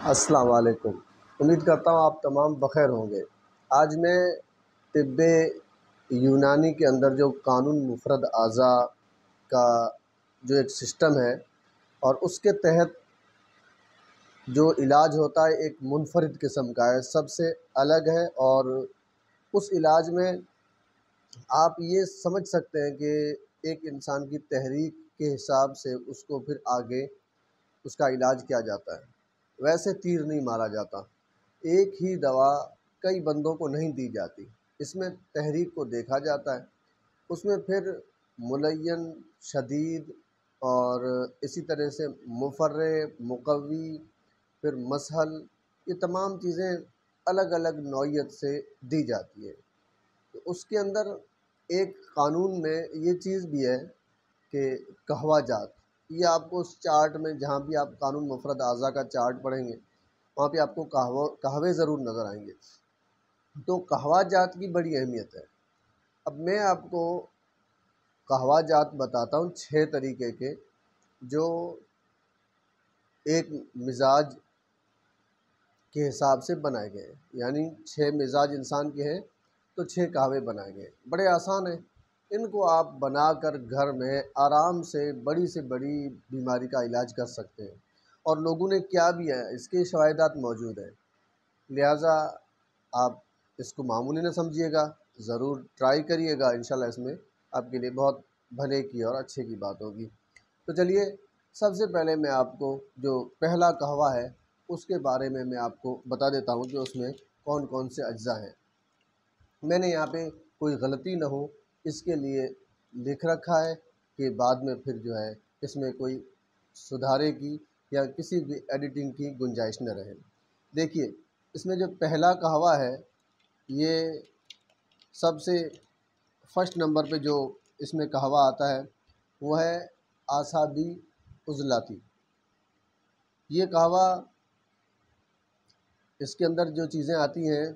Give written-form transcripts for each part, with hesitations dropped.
السلام علیکم۔ امید کرتا ہوں آپ تمام بخیر ہوں گے۔ آج میں طب یونانی کے اندر جو قانون مفرد اعضاء کا جو ایک سسٹم ہے اور اس کے تحت جو علاج ہوتا ہے ایک منفرد قسم کا ہے، سب سے الگ ہے، اور اس علاج میں آپ یہ سمجھ سکتے ہیں کہ ایک انسان کی تحریک کے حساب سے اس کو پھر آگے اس کا علاج کیا جاتا ہے۔ ویسے تیر نہیں مارا جاتا، ایک ہی دوا کئی بندوں کو نہیں دی جاتی، اس میں تحریک کو دیکھا جاتا ہے، اس میں پھر ملین، شدید اور اسی طرح سے مفرع، مقوی، پھر مسہل، یہ تمام چیزیں الگ الگ نوعیت سے دی جاتی ہے۔ تو اس کے اندر ایک قانون میں یہ چیز بھی ہے کہ قہوہ جات، یہ آپ کو اس چارٹ میں جہاں بھی آپ قانون مفرد اعضاء کا چارٹ پڑھیں گے وہاں پہ آپ کو قہوے ضرور نظر آئیں گے۔ تو قہوہ جات کی بڑی اہمیت ہے۔ اب میں آپ کو قہوہ جات بتاتا ہوں 6 طریقے کے، جو ایک مزاج کے حساب سے بنائے گئے ہیں، یعنی 6 مزاج انسان کے ہیں تو 6 قہوے بنائے گئے۔ بڑے آسان ہیں، ان کو آپ بنا کر گھر میں آرام سے بڑی بیماری کا علاج کر سکتے ہیں، اور لوگوں نے کیا بھی ہے اس کے شواہدات موجود ہیں۔ لہٰذا آپ اس کو معمولی نہ سمجھیے گا، ضرور ٹرائی کریے گا، انشاءاللہ اس میں آپ کے لیے بہت بھلے کی اور اچھے کی بات ہوگی۔ تو چلیے، سب سے پہلے میں آپ کو جو پہلا قہوہ ہے اس کے بارے میں آپ کو بتا دیتا ہوں کہ اس میں کون کون سے اجزاء ہیں۔ میں نے یہاں پہ کوئی غلطی نہ ہو اس کے لیے لکھ رکھا ہے کہ بعد میں پھر جو ہے اس میں کوئی سدھارے کی یا کسی بھی ایڈیٹنگ کی گنجائش نہ رہے۔ دیکھیے، اس میں جو پہلا قہوہ ہے، یہ سب سے فرسٹ نمبر پہ جو اس میں قہوہ آتا ہے وہ ہے اعصابی عضلاتی۔ یہ قہوہ، اس کے اندر جو چیزیں آتی ہیں،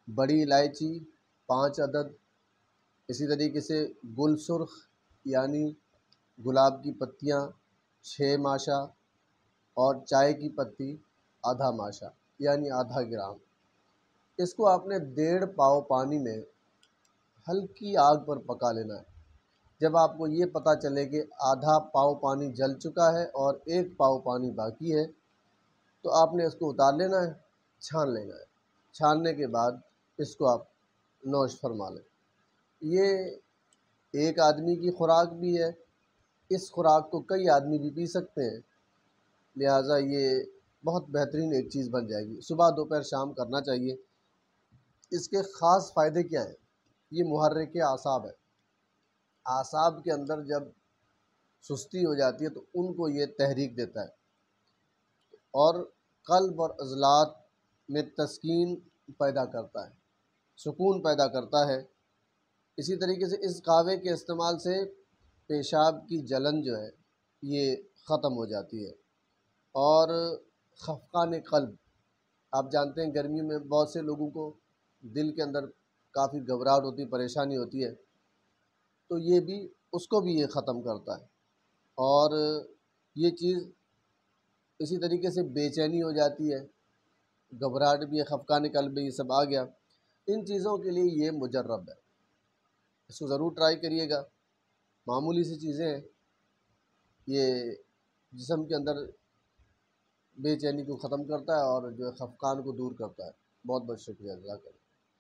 بڑی الائچی 5 عدد، اسی طریقے سے گل سرخ یعنی گلاب کی پتیاں 6 ماشا، اور چائے کی پتی آدھا ماشا یعنی آدھا گرام۔ اس کو آپ نے 1.5 پاؤ پانی میں ہلکی آگ پر پکا لینا ہے۔ جب آپ کو یہ پتہ چلے کہ آدھا پاؤ پانی جل چکا ہے اور 1 پاؤ پانی باقی ہے، تو آپ نے اس کو اتار لینا ہے، چھان لینا ہے۔ چھاننے کے بعد اس کو آپ نوش فرما لیں۔ یہ ایک آدمی کی خوراک بھی ہے، اس خوراک کو کئی آدمی بھی پی سکتے ہیں، لہٰذا یہ بہت بہترین ایک چیز بن جائے گی۔ صبح، دوپہر، شام کرنا چاہیے۔ اس کے خاص فائدے کیا ہیں؟ یہ محرک اعصاب ہے۔ اعصاب کے اندر جب سستی ہو جاتی ہے تو ان کو یہ تحریک دیتا ہے، اور قلب اور عضلات میں تسکین پیدا کرتا ہے، سکون پیدا کرتا ہے۔ اسی طریقے سے اس قہوے کے استعمال سے پیشاب کی جلن جو ہے یہ ختم ہو جاتی ہے، اور خفقان قلب، آپ جانتے ہیں گرمیوں میں بہت سے لوگوں کو دل کے اندر کافی گھبراہٹ ہوتی، پریشانی ہوتی ہے، تو یہ بھی اس کو بھی یہ ختم کرتا ہے۔ اور یہ چیز اسی طریقے سے بے چینی ہو جاتی ہے، گھبراہٹ بھی ہے، خفقان قلب بھی، یہ سب آ گیا، ان چیزوں کے لیے یہ مجرب ہے۔ اس کو ضرور ٹرائی کریے گا، معمولی سی چیزیں ہیں، یہ جسم کے اندر بے چینی کو ختم کرتا ہے اور جو ہے خفقان کو دور کرتا ہے۔ بہت بہت شکریہ، جزاک اللہ۔